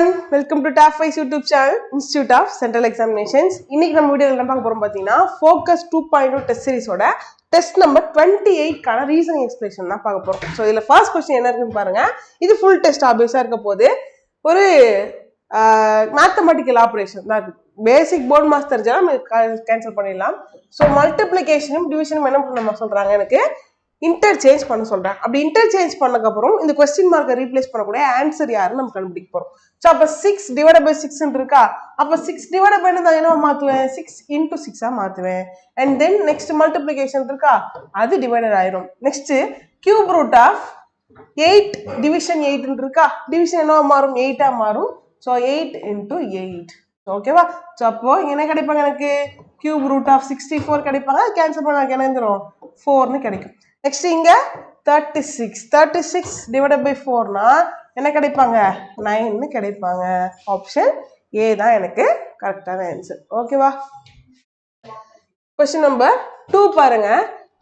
everyone, welcome to Top 5 YouTube channel, Institute of Central Examinations. இன்னைக்கு நம்ம வீடியோல என்ன பார்க்க போறோம் பாத்தீங்கன்னா Focus 2.0 டெஸ்ட் சீரிஸோட டெஸ்ட் நம்பர் 28 கான ரீசனிங் எக்ஸ்பிரஷன் தான் பார்க்க போறோம். சோ இதுல ஃபர்ஸ்ட் क्वेश्चन என்ன இருக்குன்னு பாருங்க. இது ஃபுல் டெஸ்ட் ஆப்வியஸா இருக்க போகுது. ஒரு மேத்தமெட்டிக்கல் ஆபரேஷன் தான் இருக்கு. பேசிக் போர்ட் மாஸ் தெரிஞ்சா நம்ம கேன்சல் பண்ணிடலாம். சோ மல்டிப்ளிகேஷனும் டிவிஷனும் என்ன பண்ண சொல்றாங்க எனக்கு இன்டர்சேஞ்ச் பண்ண சொல்றாங்க. அப்படி இன்டர்சேஞ்ச் பண்ணதுக்கு அப்புறம் இந்த क्वेश्चन மார்க்கை ரீப்ளேஸ் பண்ணக்கூடிய ஆன்சர் யாருன்னு நம்ம கண்டுபிடிக்க போறோம். சோ அப்ப 6 டிவைடட் பை 6 ன்னு இருக்கா, அப்ப 6 டிவைடட் பை என்ன மாத்துவேன், 6 into 6 ஆ மாத்துவேன். அண்ட் தென் நெக்ஸ்ட் மல்டிப்ளிகேஷன் இருக்கா, அது டிவைடட் ஆயிரும். Next cube root of 8 division 8 ன்னு இருக்கா, டிவிஷன் என்னவா மாறும், 8 ஆ மாறும். So 8 into 8. ஓகேவா. சோ அப்போ என்ன கிடைப்பாங்க, எனக்கு கியூப் ரூட் ஆஃப் 64 கிடைப்பாங்க. கேன்சல் பண்ணா எனக்கு என்ன வந்துரும், 4 ன்னு கிடைக்கும். நெக்ஸ்ட் இங்க 36 டிவைடட் பை 4 னா என்ன கிடைப்பாங்க, 9 ன்னு கிடைப்பாங்க. ஆப்ஷன் ஏ தான் எனக்கு கரெக்டான ஆன்சர். ஓகேவா. क्वेश्चन நம்பர் 2 பாருங்க.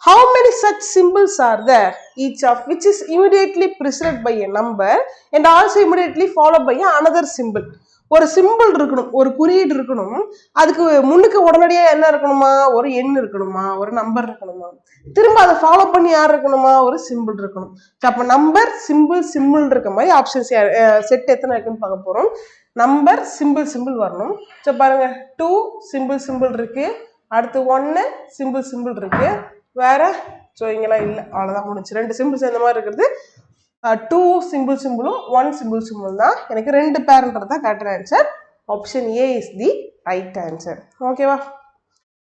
How many such symbols are there, each of which is immediately preceded by a number and also immediately followed by another symbol? ஒரு சிம்பிள் இருக்கணும், ஒரு குறியீடு இருக்கணும், அதுக்கு முன்னுக்கு உடனடியா என்ன இருக்கணுமா, ஒரு எண் இருக்கணுமா, ஒரு நம்பர் இருக்கணுமா, திரும்ப அதை ஃபாலோ பண்ணி யார் இருக்கணுமா, ஒரு சிம்பிள் இருக்கணும். அப்ப நம்பர் சிம்பிள் இருக்க மாதிரி ஆப்ஷன்ஸ் செட் எத்தனை இருக்குன்னு பார்க்க போறோம். நம்பர் சிம்பிள் வரணும். சோ பாருங்க 2 சிம்பிள் இருக்கு, அடுத்து 1 சிம்பிள் இருக்கு, வேற சோ இங்கெல்லாம் இல்ல, அவ்வளவுதான் முடிஞ்சு. ரெண்டு சிம்பிள் சேர்ந்த மாதிரி இருக்கிறது 2 சிம்பிளும் 1 சிம்பிள் தான். எனக்கு ரெண்டு பேர்ன்றது தான் கரெக்டான answer. Option A is the right answer. ஓகேவா.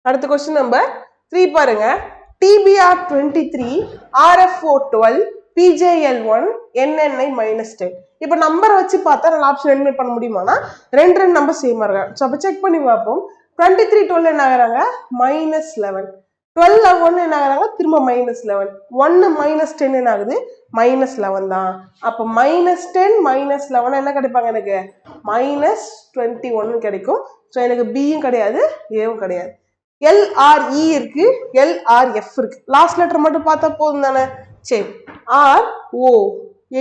அடுத்த क्वेश्चन நம்பர் 3 பாருங்க. TBR 23 RFO 12 PJL1 NNI -10. இப்போ நம்பர் வச்சு பார்த்தா நான் ஆப்ஷன் எலிமினேட் பண்ண முடியுமானா ரெண்டு நம்பர் சேமா இருக்காங்க. சோ அப்ப செக் பண்ணி பார்ப்போம். 23 12 என்ன ஆகுறாங்க, -11. 12 1 என்ன ஆகுறாங்க, திரும்ப -11. 1 -10 என்ன ஆகுது, -11 தான். அப்ப -10 -11 என்ன கிடைப்பாங்க, எனக்கு -21 கிடைக்கும். சோ எனக்கு பியும் கிடையாது, ஏவும் கிடையாது. LRE இருக்கு, LRF இருக்கு. லாஸ்ட் லெட்டர் மட்டும் பார்த்தா போதும் தானே. சரி, RO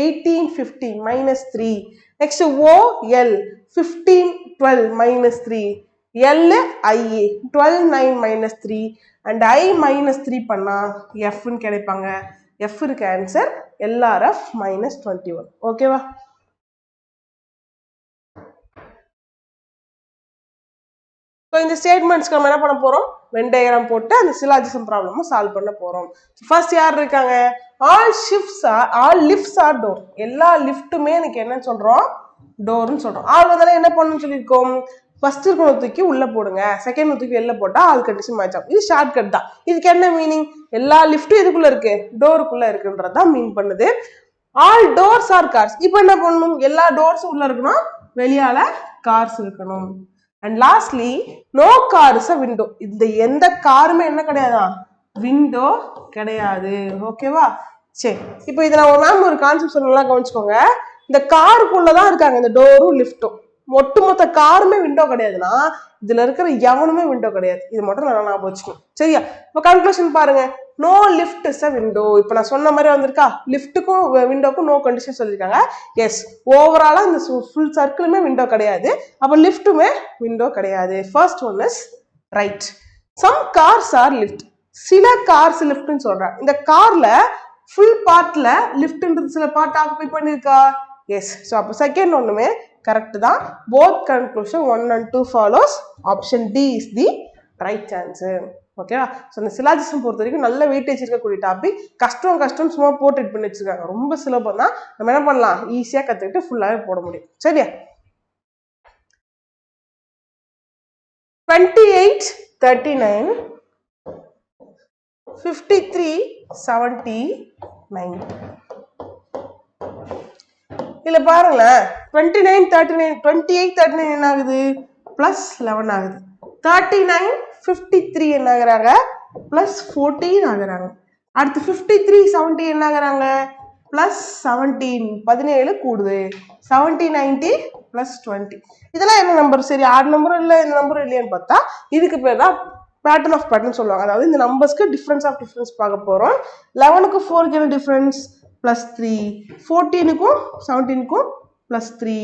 18 15 -3. Next OL 15 12 -3. LIA 12 9 -3 and I -3 பண்ணா F ன்னு கிடைப்பாங்க. F இருக்கு ஆன்சர் LRF -21. ஓகேவா. ஸோ இந்த ஸ்டேட்மெண்ட்ஸ்க்கு நம்ம என்ன பண்ண போறோம், வென் டயக்ராம் போட்டு அந்த சிலாஜிசம் ப்ராப்ளம் சால்வ் பண்ண போறோம். ஃபர்ஸ்ட் யார் இருக்காங்க, ஆல் லிஃப்ட்ஸ் ஆர் டோர். எல்லா லிஃப்ட்டுமே எனக்கு என்ன சொல்றோம், டோர்னு சொல்றோம். ஆள் வந்தாலும் என்ன பண்ணணும்னு சொல்லியிருக்கோம், ஃபர்ஸ்ட் இருக்கிற தூக்கி உள்ள போடுங்க, செகண்ட் தூக்கி வெளில போட்டா ஆல் கண்டிஷன் மேட்ச் ஆகும். இது ஷார்ட் கட் தான். இதுக்கு என்ன மீனிங், எல்லா லிஃப்ட்டும் எதுக்குள்ள இருக்கு, டோருக்குள்ள இருக்குன்றதான் மீன் பண்ணுது. All doors R cars. இப்போ என்ன பண்ணணும், எல்லா டோர்ஸும் உள்ள இருக்கணும், வெளியால கார்ஸ் இருக்கணும். And lastly no cars a window. இந்த எந்த காருமே என்ன கிடையாதா, விண்டோ கிடையாது. ஓகேவா. சரி, இப்போ இதை நான் மேம் ஒரு கான்செப்ட் நல்லா கவனிச்சுக்கோங்க. இந்த காருக்குள்ளதான் இருக்காங்க இந்த டோரும் லிஃப்டும். ஒட்டுமொத்த காருமே விண்டோ கிடையாதுன்னா இதுல இருக்கிற எவனுமே விண்டோ கிடையாது. இது மட்டும் நான் ஞாபகம் வச்சுக்கணும். சரியா. இப்போ கன்க்ளூஷன் பாருங்க. No lift is a window. இப்போ நான் சொன்ன மாதிரி வந்திருக்கா, லிஃப்ட்டுக்கும் விண்டோக்கும் நோ கண்டிஷன் சொல்லியிருக்காங்க. எஸ், ஓவராலா இந்த ஃபுல் சர்க்கிளுமே விண்டோ கிடையாது. அப்போ லிஃப்ட்டுமே விண்டோ கிடையாது. First one is right. Some cars are lift. சில கார்ஸ் லிஃப்ட்னு சொல்றாங்க. இந்த கார்ல ஃபுல் பார்ட்ல லிஃப்ட்ன்றது சில பார்ட் ஆக்குபை பண்ணிருக்கா. எஸ். ஸோ அப்போ செகண்ட் ஒண்ணுமே கரெக்ட் தான். Both conclusion 1 and 2 follows. Option D is the right answer. ஓகேவா. ஸோ இந்த சிலாஜிசம் பொறுத்த வரைக்கும் நல்ல வெயிட்டேஜ் இருக்கக்கூடிய டாபிக். கஷ்டம் சும்மா போட்டு எட் பண்ணி வச்சிருக்காங்க. ரொம்ப சுலபம் தான். நம்ம என்ன பண்ணலாம், ஈஸியா கத்துக்கிட்டு ஃபுல்லாவே போட முடியும். சரியா. 28 39 53 79. இல்ல பாருங்களேன், 29 39 28 39 என்ன ஆகுது, +11 ஆகுது. 39 53 என்ன ஆகுறாங்க, +14 ஆகுறாங்க. அடுத்து 53 70 என்ன ஆகுறாங்க, +17 17 கூடுது. 70 90 +20. இதெல்லாம் என்ன நம்பர், சரி ஆட் நம்பரும் இல்லை இந்த நம்பரும் இல்லையான்னு பார்த்தா இதுக்கு பேர் தான் பேட்டர்ன் ஆஃப் பேட்டர்ன் சொல்லுவாங்க. அதாவது இந்த நம்பர்ஸ்க்கு டிஃபரன்ஸ் ஆஃப் டிஃபரன்ஸ் பார்க்க போறோம். 11க்கு 4க்கு என்ன டிஃபரன்ஸ், +3. 14க்கும் 17க்கும் plus 3,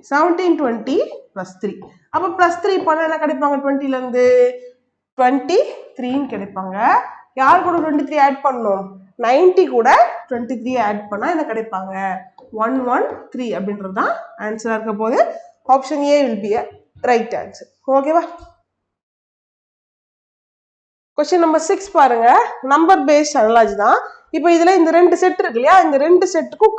17, 20 plus 3. அப்ப plus 3 பண்ணா என்ன கிடைப்பாங்க 20ல இருந்து 23 கிடைப்பாங்க. யார் கூட 23 ஆட் பண்ணணும் 90 கூட 23 ஆட் பண்ணா என்ன கிடைப்பாங்க 113 அப்படின்றது தான் ஆன்சரா இருக்க போது. Option A will be a right answer. ஓகேவா? கொஸ்டின் நம்பர் 6 பாருங்க. நம்பர் பேஸ்ட் அனலாஜி தான். இப்போ இதுல இந்த ரெண்டு செட் இருக்கு இல்லையா, இந்த ரெண்டு செட்டுக்கும்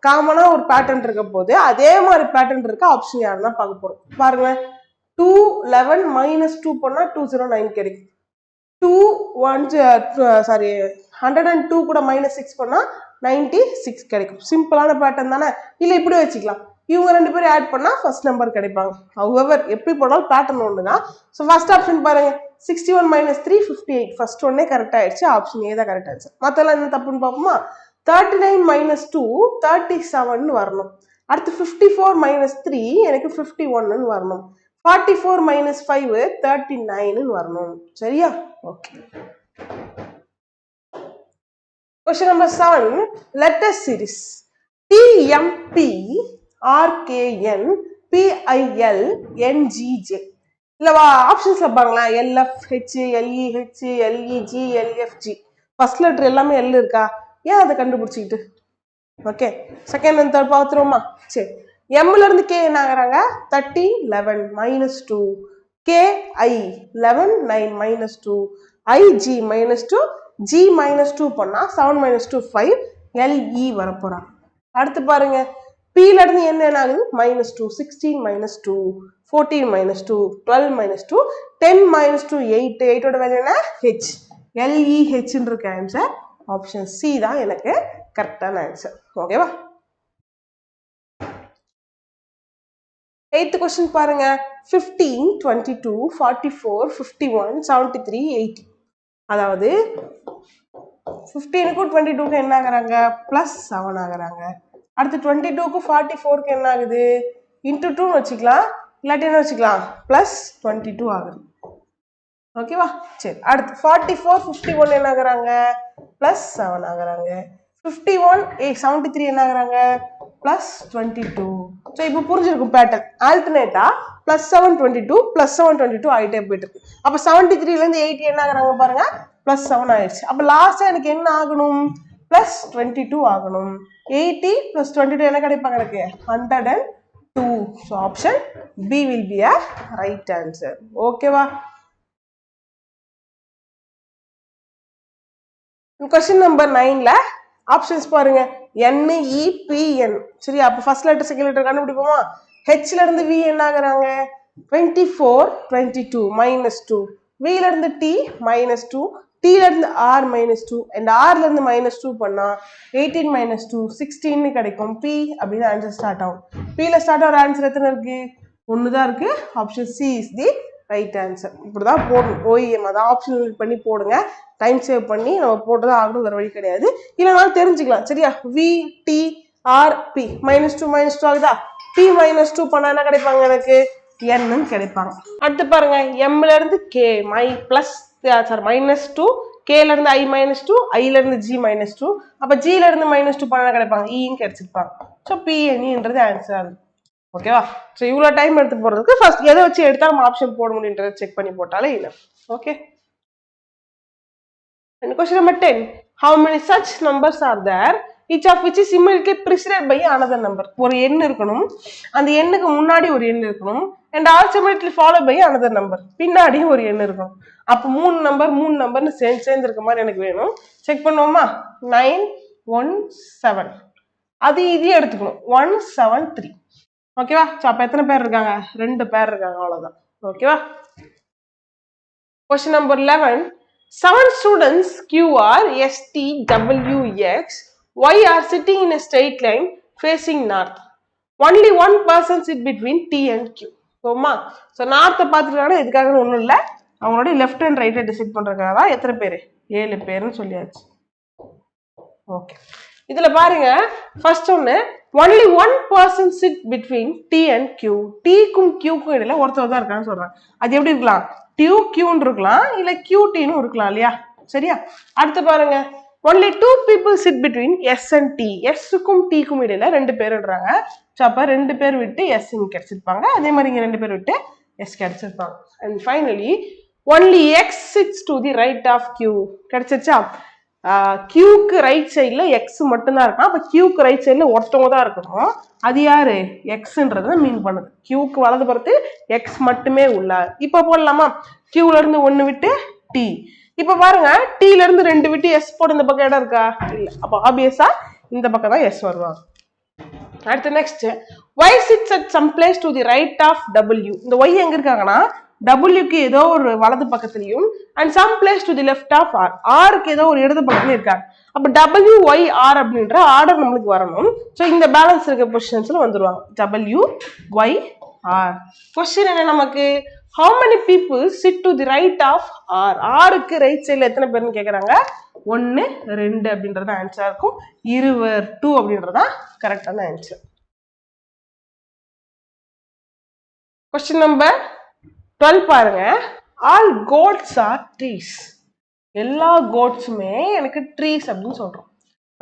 காமனா ஒரு பேட்டர்ன் இருக்க போது அதே மாதிரி பேட்டர்ன் இருக்க ஆப்ஷன் யாருன்னா பார்க்க போறோம். பாருங்க 211 - 2 பண்ணா 209 கிடைக்கும். 102 கூட -6 பண்ணா 96 கிடைக்கும். சிம்பிளான பேட்டர்ன் தானே. இல்ல இப்படி வச்சுக்கலாம், இவங்க ரெண்டு பேரும் ஆட் பண்ணா ஃபர்ஸ்ட் நம்பர் கிடைப்பாங்க. ஹவெவர் எப்படி போனாலும் பேட்டர்ன் ஒண்ணுதான். ஸோ ஃபர்ஸ்ட் ஆப்ஷன் பாருங்க 61 - 3 58. ஃபர்ஸ்ட் ஒன்னே கரெக்ட் ஆயிடுச்சு. ஆப்ஷன் ஏ தான் கரெக்ட் ஆயிடுச்சு. மத்தெல்லாம் என்ன தப்புன்னு பார்ப்போமா? 39 - 2 37 வரணும். அடுத்து 54 - 3 எனக்கு 51 வரணும். 44 - 5 39 வரணும். சரியா? Okay. Question number 7. Letter series TMP RKN PIL NGJ. இல்லவா ஆப்ஷன்ஸ்ல பாருங்களேன். LFH LEH LEG LFG. First letter எல்லாமே L இருக்கா? ஏன் அதை கண்டுபிடிச்சிக்கிட்டு? ஓகே, செகண்ட் அண்ட் தேர்ட் பார்த்துருவோமா? சரி, எம்ல இருந்து கே என்ன ஆகுறாங்க 30 11 -2, KI 11 9 -2, IG -2, G -2 பண்ணா 7 -2 5 LE வரப்போறான். அடுத்து பாருங்க P ல இருந்து என்ன ஆகுது -2 16 -2 14 -2 12 -2 10 -2 8 8ஓட வேல்யூ என்ன H LEH இருக்க ஆன்சர் ஆப்ஷன் சி தான் எனக்கு கரெக்டான ஆன்சர். ஓகேவா? 8th கொஸ்டின் பாருங்க 15 22 44 51 73 80. அதாவது 15க்கும் 22க்கும் என்ன ஆகுறாங்க +7 ஆகுறாங்க. அடுத்து 22க்கும் 44க்கு என்ன ஆகுது இன்டூ 2 வச்சுக்கலாம், இல்லாட்டி என்ன வச்சுக்கலாம் +22 ஆகுது. ஓகேவா? சரி, அடுத்து 44 51 என்ன ஆகுறாங்க +7 ஆகுறாங்க. 51 73 என்ன ஆகுறாங்க +22. ஸோ இப்போ புரிஞ்சிருக்கும் பேட்டர்ன். ஆல்டர்னேட்டா +7 22 +7 22 ஆகிட்டே போயிட்டு இருக்கு. அப்போ 73ல இருந்து 80 என்ன ஆகுறாங்க பாருங்க +7 ஆயிடுச்சு. அப்போ லாஸ்டா எனக்கு என்ன ஆகணும் +22 ஆகணும். 80 + 22 என்ன கிடைப்பாங்க எனக்கு 102. So option B will be a right answer. ஓகேவா? கொஸ்டின் நம்பர் 9ல ஆப்ஷன்ஸ் பாருங்க NEPN. சரி, அப்ப ஃபர்ஸ்ட் லெட்டர் செகண்ட் லெட்டர் கண்டுபிடிப்போமா? H ல இருந்து V என்ன ஆகுறாங்க 24 22 -2, V ல இருந்து T -2, T ல இருந்து R -2 and R ல இருந்து -2 பண்ணா 18 - 2 16 கிடைக்கும். P அப்படின்னு ஆன்சர் ஸ்டார்ட் ஆகும். P ல ஸ்டார்ட் ஆகிற ஆன்சர் எத்தனை இருக்கு? ஒன்று தான் இருக்கு. Option C is the right answer. இப்படிதான் போடணும். OEM அதான் ஆப்ஷன் பண்ணி போடுங்க. டைம் சேவ் பண்ணி நம்ம போட்டுதான் ஆகணும், வேற வழி கிடையாது. இல்லைனாலும் தெரிஞ்சுக்கலாம். சரியா? VTRP -2 ஆகுதா? P -2 பண்ணா என்ன கிடைப்பாங்க எனக்கு N கிடைப்பாங்க. அடுத்து பாருங்க M ல இருந்து K -2, K ல இருந்து I -2, I ல இருந்து G -2. அப்ப G ல இருந்து -2 பண்ணா கிடைப்பாங்க E கிடைச்சிருப்பாங்க. ஸோ PNEன்றது ஆன்சர். ஓகேவா? ஸோ இவ்வளோ டைம் எடுத்து போறதுக்கு ஃபர்ஸ்ட் எதை வச்சு எடுத்தா நம்ம ஆப்ஷன் போட முடியுன்றதை செக் பண்ணி போட்டாலே இல்லை. Okay. And question number 10. How many such numbers are there, each of which is immediately preceded by another number? ஒரு எண் இருக்கணும், அந்த எண்ணுக்கு முன்னாடி ஒரு எண் இருக்கணும், and also immediately followed by another number. பின்னாடியும் ஒரு எண் இருக்கணும். அப்போ மூணு நம்பர்னு சேர்ந்து இருக்க மாதிரி எனக்கு வேணும். செக் பண்ணுவோமா? 9 1 7. அது இதையும் எடுத்துக்கணும் 173. ஓகேவா? ஸோ அப்போ எத்தனை பேர் இருக்காங்க 2 பேர் இருக்காங்க, அவ்வளோதான். ஓகேவா? Question number 11. 7 students QR ST WX Y are sitting in a straight line facing north. Only one person sit between T and Q. ஓமா? ஸோ நார்த்தை பார்த்துருக்காங்கன்னா இதுக்காக ஒன்றும் இல்லை, அவங்களோட லெஃப்ட் அண்ட் ரைட்டை டிசைட் பண்ணுறதுக்காக தான். எத்தனை பேர் 7 பேர்னு சொல்லியாச்சு. ஓகே, இதில் பாருங்க ஃபர்ஸ்ட் ஒன்று only one person sit between T and Q. Tக்கும் Qக்கும் இடையில ஒருத்தர் தான் இருக்கான்னு சொல்றாங்க. அது எப்படி இருக்கலாம்? Q Qன்னு இருக்கலாம், இல்ல QTன்னு இருக்கலாம் இல்லையா? சரியா? அடுத்து பாருங்க only 2 people sit between S and T. S-க்கும் T-க்கும் இடையில 2 பேருன்றாங்க. ஸோ அப்போ 2 பேர் விட்டு S இங்க கிடைச்சிருப்பாங்க, அதே மாதிரி இங்க 2 பேர் விட்டு S கிடைச்சிருப்பாங்க. And finally only X sits to the right of Q. கிடைச்சிருச்சா? கியூக்கு ரைட் சைட்ல எக்ஸ் மட்டும்தான் இருக்கும். அப்ப கியூக்கு ரைட் சைட்ல ஒருத்தவங்க தான் இருக்கணும். அது யாரு? எக்ஸ்ன்றத மீன் பண்ணுது. கியூக்கு வலது புறத்து எக்ஸ் மட்டுமே உள்ள. இப்ப போடலாமா? கியூல இருந்து 1 விட்டு டி. இப்ப பாருங்க, டீல இருந்து 2 விட்டு எஸ் போட இந்த பக்கம் இடம் இருக்கா? இல்ல. அப்ப ஆப்வியஸா இந்த பக்கம் தான் எஸ் வருவாங்க. அடுத்து next, y sits at some place to the right of w. இந்த y எங்க இருக்காங்கன்னா டபிள்யூக்கு ஏதோ ஒரு வலது பக்கத்துலயும் and some place to the left of R, ஆருக்கு ஏதோ ஒரு இடது பக்கத்துல இருக்காங்க. அப்ப டபிள்யூ ஒய் ஆர் அப்படின்ற ஆர்டர் நம்மளுக்கு வரணும். ஸோ இந்த பேலன்ஸ் இருக்க பொசிஷன்ஸ்ல வந்துருவாங்க. W Y R. கொஸ்டின் என்ன நமக்கு? How many people sit to the right of R. ஆருக்கு ரைட் சைட்ல எத்தனை பேர்னு கேக்குறாங்க? 1 2 அப்படின்றது ஆன்சரா இருக்கும். 2 அப்படின்றதா கரெக்டான ஆன்சர். கொஸ்டின் நம்பர் 12 பாருங்க. All coats are trees. எல்லா கோட்ஸுமே எனக்கு ட்ரீஸ் அப்படின்னு சொல்றோம்.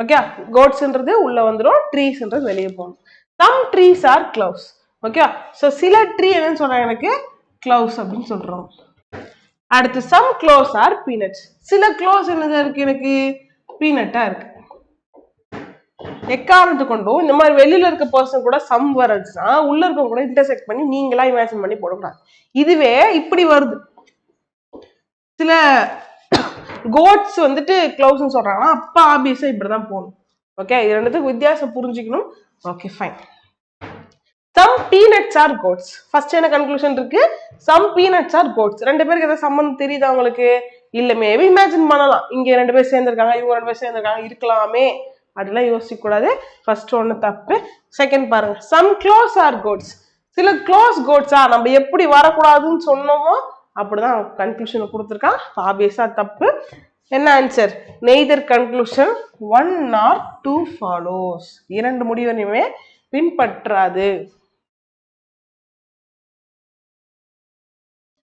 ஓகே, கோட்ஸ்ன்றது உள்ள வந்துடும், ட்ரீஸ்ன்றது வெளியே போகணும். Some trees are gloves. Okay, so சில ட்ரீ என்னன்னு சொல்றாங்க? எனக்கு க்ளவுஸ் அப்படின்னு சொல்றோம். அடுத்து சம் க்ளோஸ் ஆர் பீனட்ஸ். சில க்ளோஸ் என்னது இருக்கு? எனக்கு பீனட்டா இருக்கு. எக்காரணத்து கொண்டும் இந்த மாதிரி வெளியில இருக்க பர்சன் கூட சம் வருதுன்னா உள்ள இருக்க கூட இன்டர்செக்ட் பண்ணி நீங்களா இமேஜின் பண்ணி போடக்கூடாது. இதுவே இப்படி வருது, சில கோட்ஸ் வந்துட்டு க்ளவுஸ்ன்னு சொல்றாங்கன்னா அப்ப ஆப்வியஸா இப்படிதான் போகணும். ஓகே, இது ரெண்டுத்துக்கு வித்தியாசம் புரிஞ்சுக்கணும். Okay fine. Some peanuts are coats. First என்ன கன்க்ளூஷன் இருக்கு? Some peanuts are coats. 2 பேருக்கு ஏதாவது சம்பந்தம் தெரியுதா உங்களுக்கு? இல்ல, மேபி இமேஜின் பண்ணலாம், இங்க 2 பேர் சேர்ந்திருக்காங்க, இவங்க 2 பேர் சேர்ந்திருக்காங்க, இருக்கலாமே, அதெல்லாம் யோசிக்க கூடாது. ஃபர்ஸ்ட் ஒன்னு தப்பு. செகண்ட் பாருங்க, சம் க்ளோஸ் ஆர் கோட்ஸ். சில க்ளோஸ் கோட்ஸா நம்ம எப்படி வரக்கூடாதுன்னு சொன்னோமோ அப்படிதான் கன்க்ளூஷன் கொடுத்துருக்கான். ஆப்வியஸா தப்பு. என்ன answer? Neither conclusion 1 or 2 follows. 2 முடிவையுமே பின்பற்றாது.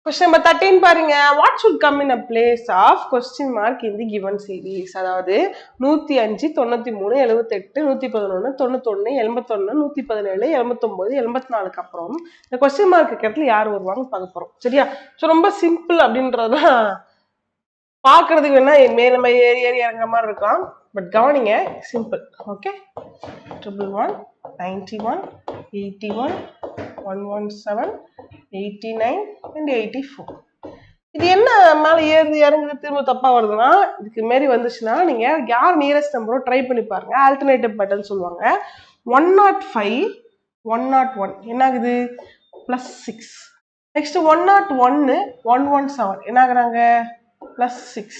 Question number 13 பாருங்க. What should come in a place of question mark in the given series? அதாவது 105, 93, 78, 111, 91, 81, 117, 89, 84க்கு அப்புறம் இந்த கொஸ்டின் மார்க் இருக்கிறதுல யார் வருவாங்க பார்க்க போறோம். சரியா? ஸோ ரொம்ப சிம்பிள் அப்படின்றதான் பார்க்கறதுக்கு வேணா மேல ஏறி ஏறி இறங்குற மாதிரி இருக்கலாம். பட் கவனிங்க, சிம்பிள். Okay, 111, 91, 81, 117, 89 and 84. இது என்ன மேல ஏறி இறங்குது திரும்ப தப்பா வருதுன்னா, இதுக்கு மாரி வந்துச்சுன்னா நீங்க யார் நியரஸ்ட் நம்பரோ ட்ரை பண்ணி பாருங்க. ஆல்டர்னேட்டிவ் பேட்டர்ன் சொல்லுவாங்க. 105, 101 என்ன ஆகுது? +6. நெக்ஸ்ட் 101, 117 என்ன ஆகுறாங்க? +6.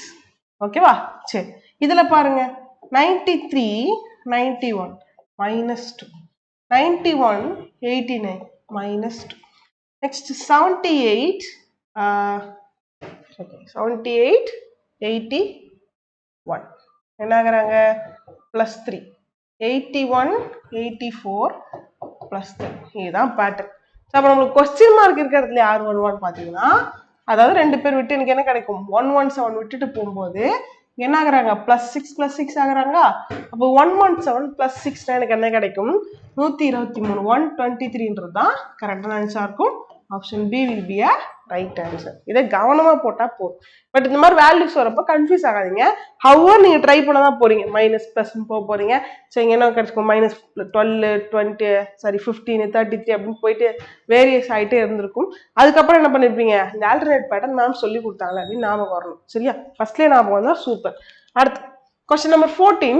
ஓகேவா? சரி, இதுல பாருங்க 93, 91 -2, 91, 89 -2. Next 78, 78, 81 என்ன ஆகுறாங்க? +3. 81, 84 +3. இதுதான் பேட்டர்ன். அப்ப நம்மளுக்கு கொஸ்டின் மார்க் இருக்கிறதுல யார் வருவான்னு பாத்தீங்கன்னா, அதாவது 2 பேர் விட்டு எனக்கு என்ன கிடைக்கும்? 117 விட்டுட்டு போகும்போது என்ன ஆகுறாங்க? +6 ஆகுறாங்க. அப்போ 117 +6 எனக்கு என்ன கிடைக்கும்? 123, 123ன்றது தான் கரெக்டான ஆன்சரா இருக்கும். Option B will be a right answer. இதை கவனமா போட்டா போதும். பட் இந்த மாதிரி வேல்யூஸ் வரப்ப கன்ஃபியூஸ் ஆகாதீங்க. ஹவர் நீங்க ட்ரை பண்ண தான் போறீங்க. மைனஸ் போக போறீங்க. ஸோ இங்க என்ன கிடைச்சிக்கும்? -12, 20, 15, 33 அப்படின்னு போயிட்டு வேரியஸ் ஆகிட்டே இருந்திருக்கும். அதுக்கப்புறம் என்ன பண்ணிருப்பீங்க? இந்த ஆல்டர்னேட் பேட்டர்ன் மேம் சொல்லி கொடுத்தாங்க அப்படின்னு ஞாபகம் வரணும். சரியா? ஃபர்ஸ்ட்லேயே ஞாபகம் வந்தா சூப்பர். அடுத்து question number 14.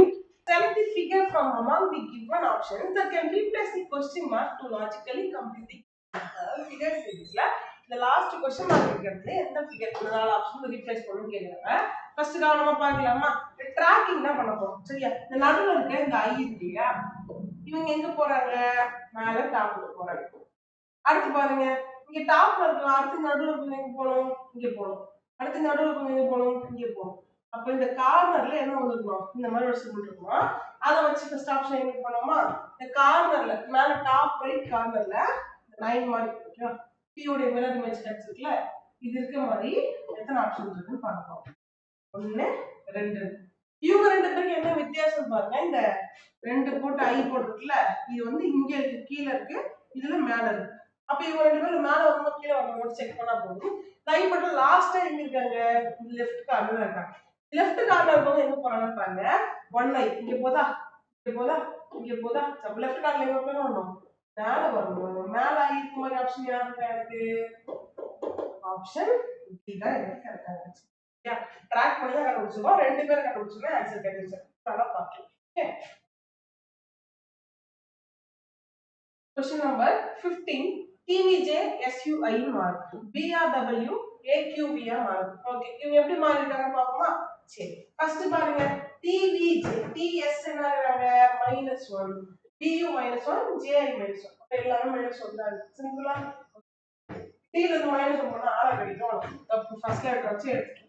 Select the figure from among the given options that can replace the question mark to logically complete the figure series. The last question mark இருக்கிறதுல எந்த figure இந்த 4 ஆப்ஷன் ரீப்ளேஸ் பண்ணனும் கேக்குறாங்க. ஃபர்ஸ்ட் கவனமா பார்க்கலாமா? Tracking தான் பண்ண போறோம். சரியா? இந்த நடுவுல இருக்க இந்த i இருக்குயா, இவங்க எங்க போறாங்க? மேல டாப்ல போறாங்க. அடுத்து பாருங்க, இங்க டாப்ல இருக்க அடுத்து நடுவுல இருக்க எங்க போறோம்? இங்க போறோம். அடுத்து நடுவுல இருக்க எங்க போறோம்? இங்க போறோம். அப்ப இந்த கார்னர்ல என்ன வந்திருக்கும்? இந்த மாதிரி ஒரு சிம்பிள் இருக்கும். அதை வச்சு ஃபர்ஸ்ட் ஆப்ஷன் என்ன பண்ணுவோமா? இந்த கார்னர்ல மேல டாப் ரைட் கார்னர்ல 9 மாதிரி ஓகே, p ஓட மிரர் இமேஜ் கிடைச்சிருக்குல, இது இருக்க மாதிரி எத்தனை ஆப்ஷன் இருக்குன்னு பார்ப்போம். 1 2 இவங்க ரெண்டு பேருக்கு என்ன வித்தியாசம் பாருங்க. இந்த ரெண்டு போட்டு ஐ போட்டுருக்குல்ல, இது வந்து இங்க இருக்கு, கீழே இருக்கு, இதுல மேல இருக்கு. அப்ப இவங்க ரெண்டு பேரும் மேல வரணும் கீழே வரணும் செக் பண்ணா போதும். ஐ போட்டு லாஸ்டா எங்க இருக்காங்க, லெஃப்ட் கார்னர்ல இருக்காங்க. லெஃப்ட் கார்னர் இருக்கவங்க எங்க போறாங்கன்னு பாருங்க. ஒன் ஐ இங்க போதா, இங்க போதா, இங்க போதா. அப்ப லெஃப்ட் கார்னர்ல எங்க போகணும், மேல வரணும். மேல ஐ இருக்க மாதிரி ஆப்ஷன் யாரு இருக்கா எனக்கு, ஆப்ஷன் டி தான் எனக்கு கரெக்டா இருந்துச்சு. ட்ராக் பண்ணி தான் கண்டுபிடிச்சிருக்கோம். ரெண்டு பேரும் கண்டுபிடிச்சிருக்கோம், ஆன்சர் கண்டுபிடிச்சிருக்கோம். அதான் பார்க்கலாம். Okay. Question number 15. TVJ SUI மாறும், BRW AQVR மாறும். ஓகே, இவங்க எப்படி மாறி இருக்காங்க பாப்போமா? சரி, ஃபர்ஸ்ட் பாருங்க. TVJ TS என்னங்கறாங்க -1, BU -1, JI -1. அப்ப எல்லாமே -1 தான். சிம்பிளா T ல இருந்து -1 பண்ணா ஆள கிடைக்கும். அப்ப ஃபர்ஸ்ட் லெட்டர் வச்சு எடுத்து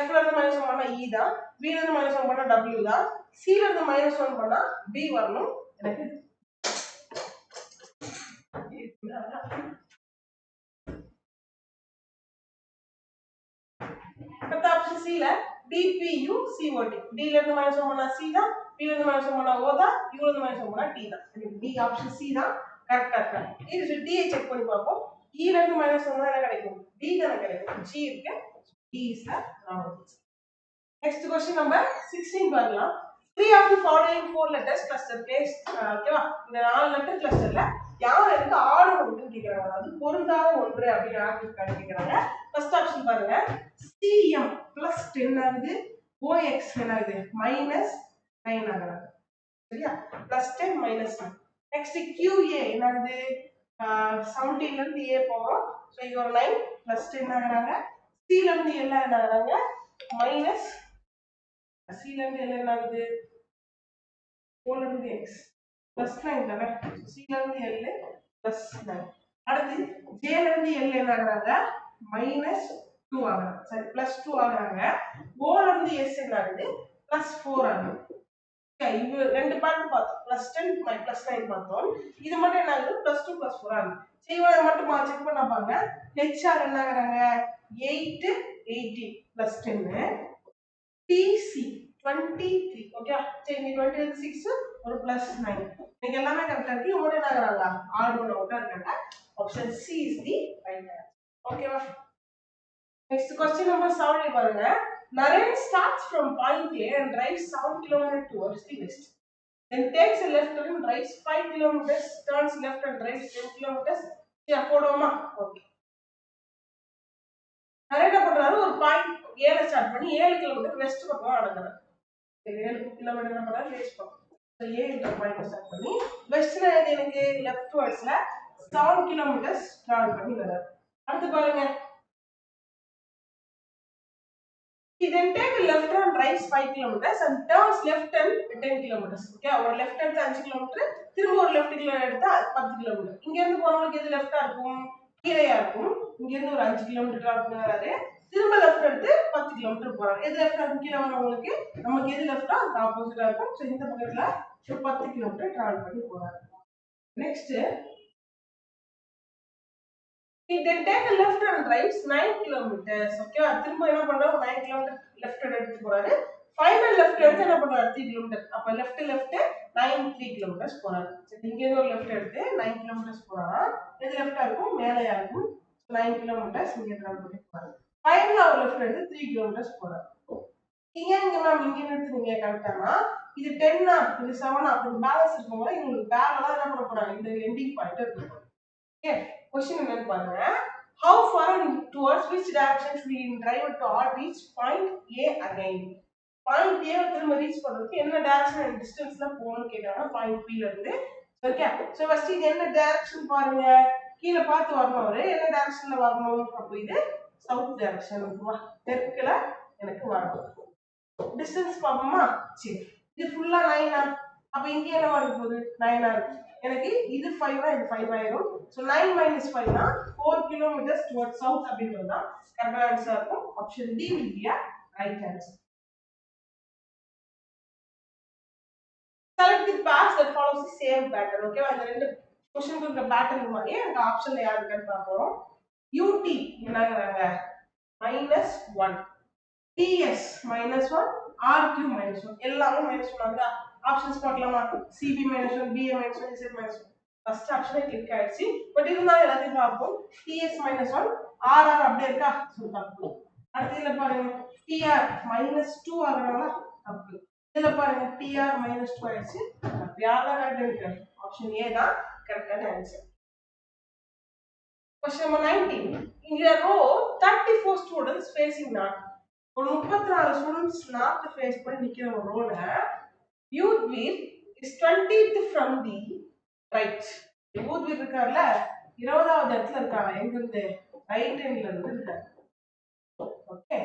F ல இருந்து -1 பண்ணா E தான், B ல இருந்து -1 பண்ணா W தான், C ல இருந்து -1 பண்ணா B வரணும். எனக்கு அடுத்த ஆப்ஷன் C ல DPU COT. D ல இருந்து -1 பண்ணா C தான், B ல இருந்து -1 பண்ணா O தான், U ல இருந்து -1 பண்ணா T தான். D ஆப்ஷன் C தான் கரெக்ட்டா இருக்கு. இது D ஐ செக் பண்ணி பார்ப்போம். E ல இருந்து -1 பண்ணா என்ன கிடைக்கும், D தான கிடைக்கும். G இருக்கு. D is the wrong answer. Next question number 16 பார்க்கலாம். 3 of the following 4 letters cluster placed. ஓகேவா, இந்த 4 லெட்டர் கிளஸ்டர்ல யார் எனக்கு ஆடு ஒன்றுன்னு கேக்குறாங்க. அது பொருந்தாத ஒன்று அப்படின்னு யாருக்கு கேக்குறாங்க. ஃபர்ஸ்ட் ஆப்ஷன் பாருங்க. CM plus 10 ஆகுது, OX என்ன ஆகுது -9 ஆகுது. சரியா, plus 10 -9. நெக்ஸ்ட் QA என்ன ஆகுது, 17 ல இருந்து A போறோம். சோ இது ஒரு 9 plus 10 ஆகுறாங்க. C ல இருந்து L என்ன ஆகுறாங்க மைனஸ், C ல இருந்து L என்ன ஆகுது, O ல இருந்து X plus 9 தானே. C ல இருந்து L plus 9. அடுத்து J ல இருந்து L என்ன ஆகுறாங்க -2 ஆகுறாங்க. சரி, +2 ஆகுறாங்க. O ல இருந்து S என்ன ஆகுது +4 ஆகுது. இது ரெண்டு பார்ட் பார்த்தோம், +10 +9 பார்த்தோம். இது மட்டும் என்ன ஆகுது +2 +4 ஆகுது. சரி, இவங்க மட்டும் செக் பண்ண பாருங்க. HR என்ன ஆகுறாங்க 8 18 +10, TC 23. ஓகே, சரி, நீ 26 ஒரு +9. நீங்க எல்லாமே கரெக்ட்டா இருக்கு. இவங்க என்ன ஆகுறாங்க ஆட் ஒன் அவுட்டா இருக்காங்க. Option C is the right answer. ஓகேவா. Next question number 7 பாருங்க. Naren starts from point A and drives 7 km towards the west. Then takes a left turn, drives 5 km, turns left and drives 10 km. சரி, போடுவோமா? Okay. Naren என்ன பண்றாரு, ஒரு point A ல start பண்ணி 7 km west பக்கம் நடக்குறாரு. 7 km என்ன பண்றாரு, வெஸ்ட் பக்கம். சோ A இந்த பாயிண்ட் ஸ்டார்ட் பண்ணி வெஸ்ட்ல எனக்கு லெஃப்ட் டுவர்ட்ஸ்ல 7 km டிராவல் பண்ணி வராரு. அடுத்து பாருங்க. He then take a left turn, drives 5 km and turns left turn 10 km. Okay, ஒரு லெஃப்ட் எடுத்து 5 km, திரும்ப ஒரு லெஃப்ட் எடுத்து 10 km. இங்க இருந்து போறவங்களுக்கு எது லெஃப்ட்டா இருக்கும், கீழயா இருக்கும். இங்க இருந்து ஒரு 5 km டிராவல் பண்ணி வராரு. திரும்ப லெஃப்ட் எடுத்து 10 km போறாரு. எது லெஃப்ட்டா இருக்கும், கீழ வரவங்களுக்கு நமக்கு எது லெஃப்ட்டா அது ஆப்போசிட்டா இருக்கும். சோ இந்த பக்கத்துல ஒரு 10 km டிராவல் பண்ணி போறாரு. Next he then take a left and drives 9 kilometers. Okay, திரும்ப என்ன பண்றாரு, 9 km left எடுத்து போறாரு. ஃபைனல் லெஃப்ட் எடுத்து என்ன பண்றாரு 3 km. அப்ப லெஃப்ட் 3 km போறாரு. சரி, இங்க இருந்து ஒரு லெஃப்ட் எடுத்து 9 km போறாரா. எது லெஃப்ட்டா இருக்கும், மேலயா இருக்கும். 9 km இங்க டிராவல் பண்ணி போறாரு. ஃபைனலா ஒரு லெஃப்ட் எடுத்து 3 km போறாரு. இங்க மேம் இங்க எடுத்துறீங்க கரெக்ட்டானா, இது 10 ஆ இது 7 ஆ அப்படி பேலன்ஸ் இருக்கும்போது உங்களுக்கு பேரலா என்ன பண்ண போறாங்க, இந்த எண்டிங் பாயிண்ட் இருக்கு. ஓகே, क्वेश्चन என்னன்னு பாருங்க. How far and towards which direction should we drive to or reach point A again? Point A திரும்ப ரீச் பண்றதுக்கு என்ன டைரக்ஷன் அண்ட் டிஸ்டன்ஸ்ல போகணும்னு கேட்டாங்க. பாயிண்ட் B ல இருந்து. ஓகே, சோ ஃபர்ஸ்ட் இது என்ன டைரக்ஷன் பாருங்க. கீழ பார்த்து வரணும். அவரு என்ன டைரக்ஷன்ல வரணும், அப்ப இது சவுத் டைரக்ஷன். தெற்குல எனக்கு வரணும். டிஸ்டன்ஸ் பாப்போமா. சரி, இது ஃபுல்லா 9 ஆ, அப்ப இங்க என்ன வர போகுது 9 ஆ இருக்கு. எனக்கு இது 5 ஆ, இது 5 ஆயிரும். சோ 9 - 5 னா 4 km towards south அப்படிங்கிறது தான் கரெக்ட் ஆன்சர் இருக்கும். Option D will be a right answer. Select the paths that follows the same pattern. Okay, அந்த ரெண்டு क्वेश्चनको இந்த பேட்டர்ன் மாதிரியே அந்த ஆப்ஷன்ல யார் இருக்கான்னு பாப்போம். UT என்னங்கறாங்க -1, TS -1, RQ -1 எல்லாமே -1 ஆகுதா? ஆப்ஷன்ஸ் பார்க்கலாமா? CB -1, BA -1, Z -1. ஃபர்ஸ்ட் ஆப்ஷனே கிளிக் ஆயிடுச்சு. பட் இருந்தாலும் எல்லாத்தையும் பார்ப்போம். TS -1, RR அப்படியே இருக்கா? தப்பு. அடுத்து இதுல பாருங்க TR -2 ஆகுறாங்களா? தப்பு. இதுல பாருங்க TR -2 ஆயிடுச்சு. தப்பு. யாரெல்லாம் கரெக்ட் இருக்கு? ஆப்ஷன் A தான் கரெக்டான answer. Question number 19. In a row, 34 students facing north. ஒரு 34 ஸ்டூடண்ட்ஸ் நார்த் ஃபேஸ் பண்ணி நிக்கிற ஒரு ரோல யூத்வீர் is 20th from the right. யூத்வீர் இருக்கார்ல 20வது இடத்துல இருக்காங்க. எங்க இருந்து? ரைட் ஹேண்ட்ல இருந்து இருக்காங்க. Okay.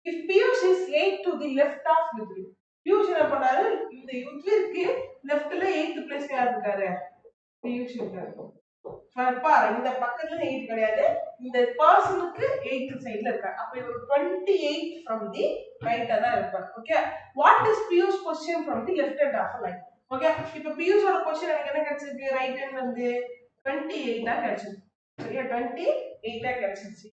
If Piyush is 8 to the left of Yudhveer. Piyush என்ன பண்றாரு? இந்த யூத்வீருக்கு லெஃப்ட்ல 8th பிளேஸ் யார் இருக்காரு? பியூஷ் இருக்காரு. பாரு இந்த பக்கத்துல 8 கிடையாது. இந்த பர்சனுக்கு 8th சைடுல இருக்கா. அப்ப இவர் 28 from the right தான் இருப்பார். Okay. What is Piyush position from the left hand of line? Okay. இப்போ பியூஷோட பொசிஷன் எனக்கு என்ன கிடைச்சிருக்கு? ரைட் ஹேண்ட்ல இருந்து 28 தான் கிடைச்சிருக்கு. சரியா? 28 கிடைச்சிருச்சு.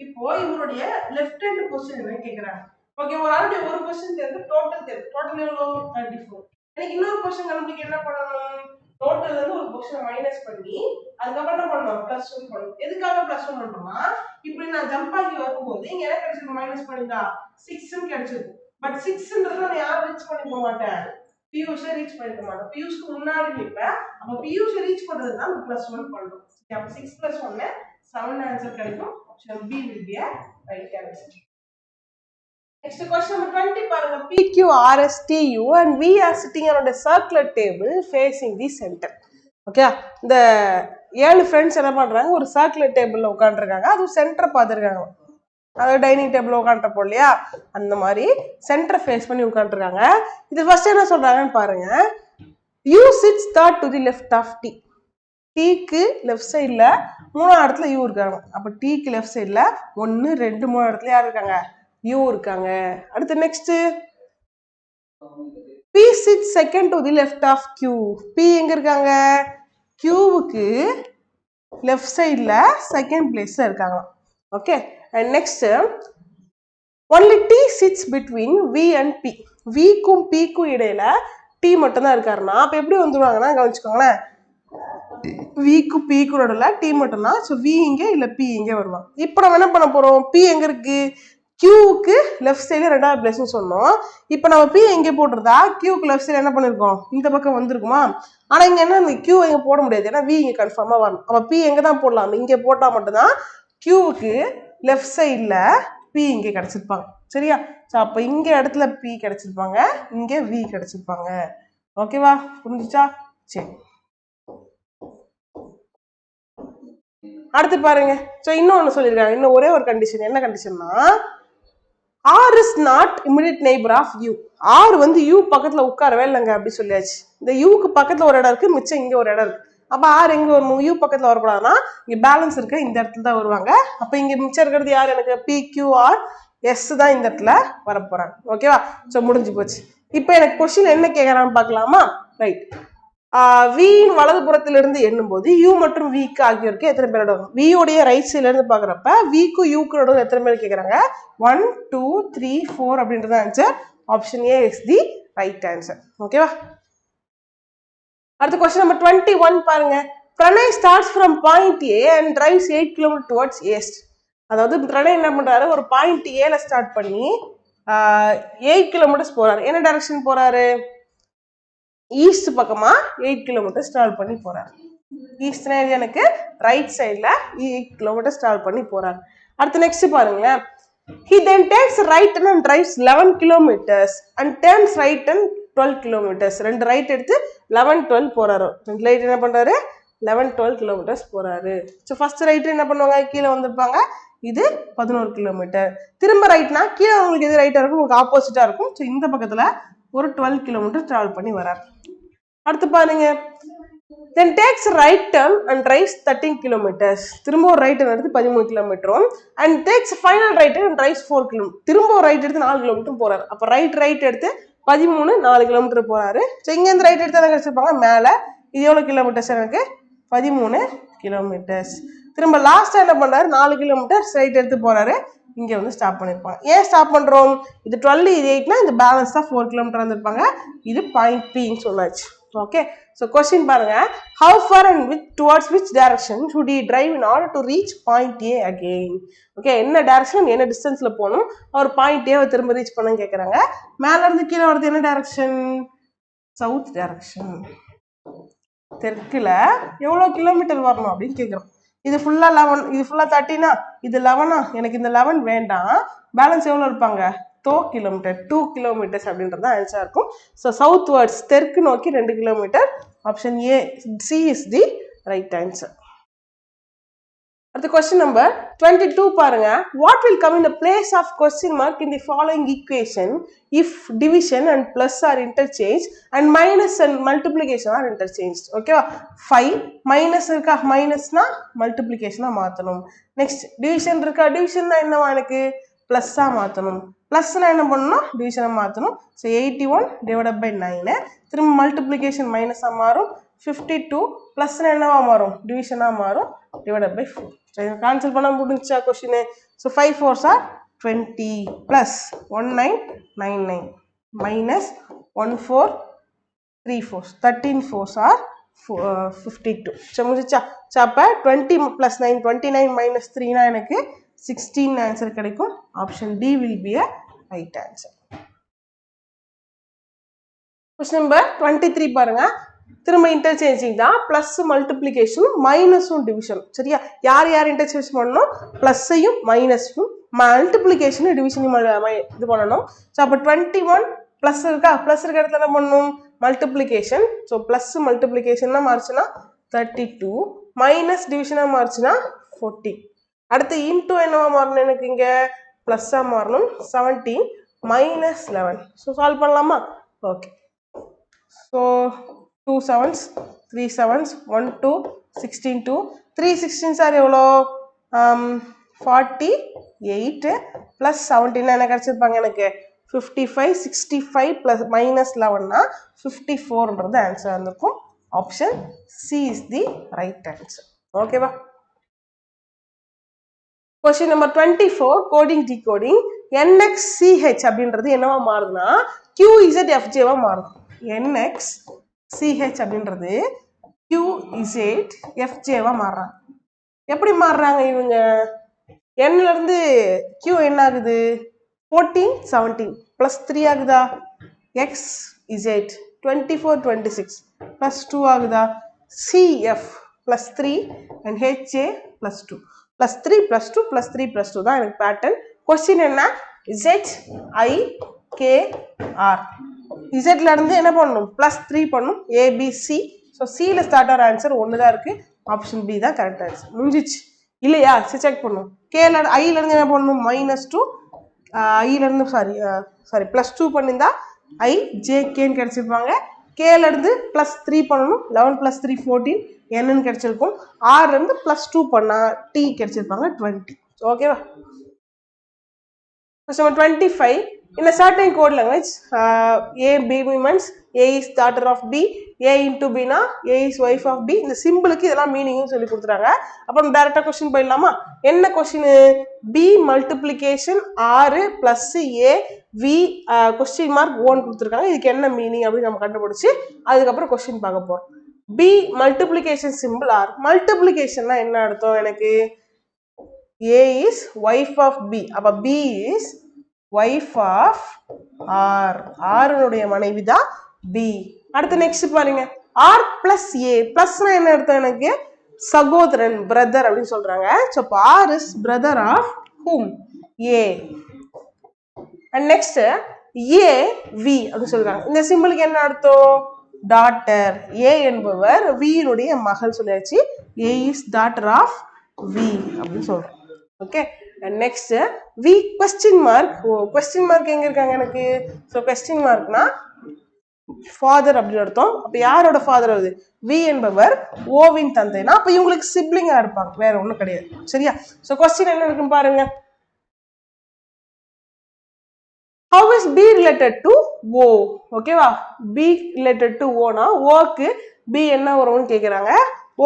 இப்போ இவருடைய லெஃப்ட் ஹேண்ட் பொசிஷன் என்ன கேக்குறாங்க? ஓகே. ஒரு ஆளுடைய ஒரு பொசிஷன் தெரிஞ்சு டோட்டல் தெரியும். டோட்டல் எவ்வளவு? 34. எனக்கு இன்னொரு பொசிஷன் கண்டுபிடிக்க என்ன பண்ணணும்? டோட்டல்ல இருந்து ஒரு பொசிஷன் மைனஸ் பண்ணி அதுக்கப்புறம் என்ன பண்ணணும்? +1 பண்ணணும். எதுக்காக +1 பண்றோம்னா இப்படி நான் ஜம்ப் ஆகி வரும்போது இங்க என்ன கிடைச்சிருக்கு? மைனஸ் பண்ணிட்டா 6 ன்னு கிடைச்சிருக்கு. பட் 6ன்றது நான் யாரை ரீச் பண்ணிக்க மாட்டேன்? பியூஷை ரீச் பண்ணிக்க மாட்டேன். பியூஷ்க்கு முன்னாடி நிப்பேன். அப்ப பியூஷை ரீச் பண்றதுக்கு நம்ம +1 பண்றோம். அப்ப 6 + 1 7 ஆன்சர் கிடைக்கும். Option B will be a right answer. Next question number 20 பாருங்க. PQ, RS, TU and V are sitting around a circular table facing the center. Okay. இந்த 7 ஃப்ரெண்ட்ஸ் என்ன பண்றாங்க? ஒரு சர்க்குலர் டேபிள்ல உட்காந்துருக்காங்க. அதுவும் சென்டரை பார்த்துருக்காங்க. அதாவது டைனிங் டேபிள் உட்காந்துருப்போம் இல்லையா? அந்த மாதிரி சென்டரை ஃபேஸ் பண்ணி உட்காந்துருக்காங்க. இது ஃபர்ஸ்ட் என்ன சொல்றாங்கன்னு பாருங்க. U sits third to the left of T. Tக்கு லெஃப்ட் சைட்ல 3ஆவது இடத்துல U இருக்காங்க. அப்ப Tக்கு லெஃப்ட் சைட்ல 1 2 3 இடத்துல யார் இருக்காங்க? U இருக்காங்க. அடுத்து next P sits second to the left of Q. P எங்க இருக்காங்க? Qவுக்கு லெஃப்ட் சைட்ல செகண்ட் பிளேஸ்ல இருக்காங்க. Okay. And next only T sits between V and P. Vக்கும் Pக்கும் இடையில T மட்டும் தான் இருக்காருன்னா அப்ப எப்படி வந்துருவாங்கன்னா கவனிச்சுக்கோங்களேன். Vக்கும் Pக்கும் நடுவுல T மட்டும் தான். சோ V இங்க இல்ல P இங்க வருவாங்க. இப்போ நம்ம என்ன பண்ண போறோம்? P எங்க இருக்கு? Qவுக்கு லெஃப்ட் சைடுல ரெண்டாவது பிளேஸ்னு சொன்னோம். இப்போ நம்ம P எங்க போட்டுறதா? Qவுக்கு லெஃப்ட் சைடு என்ன பண்ணிருக்கோம்? இந்த பக்கம் வந்திருக்குமா? ஆனா இங்க என்ன Q எங்க போட முடியாது. ஏன்னா V இங்க கன்ஃபார்மா வரணும். அப்ப P எங்க தான் போடலாம்? இங்க போட்டா மட்டும் தான் Qவுக்கு லெஃப்ட் சைடுல P இங்க கிடைச்சிருப்பாங்க. சரியா? சோ அப்ப இங்க இடத்துல P கிடைச்சிருப்பாங்க, இங்க V கிடைச்சிருப்பாங்க. ஓகேவா? புரிஞ்சுச்சா? சரி. அடுத்து பாருங்க. சோ இன்னொன்னு சொல்லிருக்காங்க. இன்னும் ஒரே ஒரு கண்டிஷன். என்ன கண்டிஷன்னா R is not immediate neighbor of U. R வந்து U பக்கத்துல உட்காரவே இல்லைங்க அப்படி சொல்லியாச்சு. இந்த Uக்கு பக்கத்துல ஒரு இடம் இருக்கு, மிச்சம் இங்க ஒரு இடம் இருக்கு. அப்ப R எங்க வரணும்? U பக்கத்துல வரக்கூடாதுன்னா இங்க பேலன்ஸ் இருக்கு, இந்த இடத்துல தான் வருவாங்க. அப்ப இங்க மிச்சம் இருக்கிறது யார்? எனக்கு PQR S தான் இந்த இடத்துல வர போறாங்க. ஓகேவா? சோ முடிஞ்சு போச்சு. இப்போ எனக்கு கொஸ்டின் என்ன கேக்குறான்னு பார்க்கலாமா? ரைட். V வலது புறத்திலிருந்து எண்ணும் போது U மற்றும் V க்கு ஆகியோருக்கு எத்தனை பேர் இடம்? V உடைய ரைட் சைடுல இருந்து பாக்குறப்ப V க்கு U க்கு இடம் எத்தனை பேர் கேக்குறாங்க? 1 2 3 4 அப்படின்றது answer. Option A is the right answer. ஓகேவா? அடுத்த क्वेश्चन நம்பர் 21 பாருங்க. Pranay starts from point A and drives 8 km towards east. அதாவது Pranay என்ன பண்றாரு? ஒரு பாயிண்ட் A ல ஸ்டார்ட் பண்ணி 8 km போறாரு. என்ன டைரக்ஷன் போறாரு? ஈஸ்ட் பக்கமா 8 கிலோமீட்டர் டிராவல் பண்ணி போறாரு. ஈஸ்ட்னா எனக்கு ரைட் சைடுல 8 கிலோமீட்டர் டிராவல் பண்ணி போறாரு. அடுத்து நெக்ஸ்ட் பாருங்க. He then takes right and drives 11 kilometers and turns right and 12 kilometers. ரெண்டு ரைட் எடுத்து 11 12 போறாரு. ரெண்டு ரைட் என்ன பண்றாரு? 11 12 கிலோமீட்டர்ஸ் போறாரு. சோ ஃபர்ஸ்ட் ரைட் என்ன பண்ணுவாங்க? கீழே வந்திருப்பாங்க. இது 11 கிலோமீட்டர். திரும்ப ரைட்னா கீழே உங்களுக்கு எது ரைட்டா இருக்கும்? உங்களுக்கு ஆப்போசிட்டா இருக்கும். சோ இந்த பக்கத்துல ஒரு 12 கிலோமீட்டர் டிராவல் பண்ணி வராரு. அடுத்து பாருங்க. then takes right turn and drives 13 kilometers. திரும்ப ஒரு ரைட் எடுத்து 13 கிலோமீட்டரும் and takes final right turn and drives 4 km. திரும்ப ஒரு ரைட் எடுத்து 4 கிலோமீட்டர் போறாரு. அப்ப ரைட் எடுத்து 13 4 கிலோமீட்டர் போறாரு. சோ இங்க இருந்து ரைட் எடுத்து என்ன கிடைச்சிருப்பாங்க? மேல இது எவ்வளவு கிலோமீட்டர்ஸ்? எனக்கு 13 கிலோமீட்டர்ஸ். திரும்ப லாஸ்டா என்ன பண்றாரு? 4 கிலோமீட்டர் ரைட் எடுத்து போறாரு. இங்க வந்து ஸ்டாப் பண்ணிருப்பாங்க. ஏன் ஸ்டாப் பண்றோம்? இது 12 இது 8னா இந்த பேலன்ஸ் தான் 4 கிலோமீட்டர் வந்திருப்பாங்க. இது பாயிண்ட் Pன்னு சொன்னாச்சு. ஓகே, ஸோ கொஸ்டின் பாருங்க. How for and towards which direction should he drive in order to reach point A again? Okay, என்ன டைரக்ஷன் என்ன டிஸ்டன்ஸ்ல போகணும் அவர் பாயிண்ட் ஏவை திரும்ப ரீச் பண்ண கேட்குறாங்க. மேல இருந்து கீழே வருது என்ன டைரக்ஷன்? South direction. தெற்குல எவ்வளோ கிலோமீட்டர் வரணும் அப்படின்னு கேட்குறோம். இது ஃபுல்லா 11, இது ஃபுல்லா 13, இது 11. எனக்கு இந்த 11 வேண்டாம். பேலன்ஸ் எவ்வளோ இருப்பாங்க? 2 கிலோமீட்டர், 2 கிலோமீட்டர்ஸ் அப்படின்றது தான் ஆன்சர் இருக்கும். ஸோ சவுத் வேர்ட்ஸ் தெற்கு நோக்கி 2 kilometre. Option A, C is the right answer. அடுத்த கொஸ்டின் நம்பர் 22 பாருங்க. What will come in the place of question mark in the following equation if division and plus are interchange and minus and multiplication are interchange. ஓகேவா? 5 minus இருக்கா, மைனஸ்னா மல்டிப்ளிகேஷனா மாற்றணும். Next division இருக்கா, டிவிஷன்னா என்னவா எனக்கு பிளஸ்ஸா மாற்றணும். பிளஸ்னா என்ன பண்ணணும்? டிவிஷனை மாற்றணும். So 81 divided by 9. திரும்ப மல்டிப்ளிகேஷன் மைனஸாக மாறும். 52 பிளஸ்னா என்னவா மாறும்? டிவிஷனாக மாறும். Divided by 4. கேன்சல் பண்ண முடிஞ்சா question. So 5 4s are 20 plus 1999 minus 1434 13 4s are 52. So முடிச்சா. ஸோ அப்போ 20 plus 9 29 minus 3னா எனக்கு 16 ஆன்சர் கிடைக்கும். Option D will be a right answer. Question number 23 பாருங்க. திரும்ப இன்டர்சேஞ்சிங் தான். பிளஸ் மல்டிப்ளிகேஷனும் மைனஸும் டிவிஷனும். சரியா? யார் யார் இன்டர்சேஞ்ச் பண்ணணும்? பிளஸ்ஸையும் மைனஸும், மல்டிப்ளிகேஷனும் டிவிஷனையும் இது பண்ணணும். ஸோ அப்போ 21 பிளஸ் இருக்கா, பிளஸ் இருக்க இடத்துல என்ன பண்ணணும்? மல்டிப்ளிகேஷன். ஸோ பிளஸ் மல்டிப்ளிகேஷன்னா மாறுச்சுன்னா 32, மைனஸ் டிவிஷனாக மாறுச்சுன்னா 14. அடுத்து இன்டூ என்னவா மாறணும்? எனக்கு இங்கே ப்ளஸ்ஸாக மாறணும். 17 மைனஸ் 11. ஸோ சால்வ் பண்ணலாமா? Okay. So 2 7s 3 7s 1 2 16 2 3 16 sir எவ்வளோ? 48 ப்ளஸ் 17 என்ன கிடச்சிருப்பாங்க எனக்கு? 55. 65 ப்ளஸ் மைனஸ் 11னா 54ன்றது ஆன்சர் இருந்திருக்கும். Option C is the right answer. ஓகேவா? Question number 24 coding decoding. NXCH அப்படின்றது என்னவா மாறுதுன்னா QZFJவா மாறுது. NXCH அப்படின்றது QZFJவா மாறுறாங்க. எப்படி மாறுறாங்க இவங்க? Nல இருந்து Q என்ன ஆகுது? 14 17 பிளஸ் 3 ஆகுதா? XZ 24 26 பிளஸ் 2 ஆகுதா? CF plus 3 and HJ plus 2 plus 3 plus 2 plus 3 plus 2 தான் எனக்கு பேட்டர்ன். கொஸ்டின் என்ன? ZIKR. இசட்ல இருந்து என்ன பண்ணணும்? பிளஸ் 3 பண்ணணும். ABC. ஸோ சியில் ஸ்டார்ட் ஆகிற ஆன்சர் ஒன்று தான் இருக்கு. ஆப்ஷன் பி தான் கரெக்ட் ஆன்சர். முடிஞ்சிச்சு இல்லையா? செக் பண்ணணும். கேல ஐல இருந்து என்ன பண்ணணும்? -2 ஐல இருந்து சாரி பிளஸ் 2 பண்ணியிருந்தா IJKன்னு கிடைச்சிருப்பாங்க. கேல இருந்து பிளஸ் 3 பண்ணணும். 11 பிளஸ் 3 14 என்னன்னு கிடைச்சிருக்கும். ஆர்ல இருந்து பிளஸ் 2 பண்ணா T கிடைச்சிருப்பாங்க 20. ஓகேவா? Question 25. In a certain code language, A B means A is daughter of B, A into B na A is wife of B. இந்த சிம்பிளுக்கு இதெல்லாம் மீனிங்னு சொல்லி கொடுத்துறாங்க. அப்புறம் டைரக்டா கொஸ்டின் போயிடலாமா? என்ன question? B multiplication 6 plus A V question mark 1 கொடுத்துருக்காங்க. இதுக்கு என்ன மீனிங் அப்படின்னு நம்ம கண்டுபிடிச்சு அதுக்கப்புறம் கொஸ்டின் பார்க்க போறோம். B multiplication simple R. மல்டிப்ளிகேஷன்னா என்ன அர்த்தம் எனக்கு? A is wife of B. அப்ப B is wife of R. R உடைய மனைவி தான் B. அடுத்து நெக்ஸ்ட் பாருங்க. R plus A. பிளஸ்னா என்ன அர்த்தம் எனக்கு? சகோதரன், பிரதர் அப்படின்னு சொல்றாங்க. So R is brother of whom? A. And next A V அப்படின்னு சொல்றாங்க. இந்த சிம்பிளுக்கு என்ன அர்த்தம்? டாட்டர். A என்பவர் V உடைய மகள் சொல்லியாச்சு. A is daughter of V அப்படின்னு சொல்றோம். Okay. Next V question mark. question mark எங்க இருக்காங்க எனக்கு? ஸோ question markனா ஃபாதர் அப்படின்னு அர்த்தம். அப்ப யாரோட ஃபாதர் ஆகுது? V என்பவர் ஓவின் தந்தைனா அப்ப இவங்களுக்கு சிப்ளிங்கா இருப்பாங்க, வேற ஒண்ணும் கிடையாது. சரியா? ஸோ கொஸ்டின் என்ன இருக்குன்னு பாருங்க. How is B related to O? ஓகேவா? B related to O னா ஓக்கு B என்ன வரும்னு கேக்குறாங்க.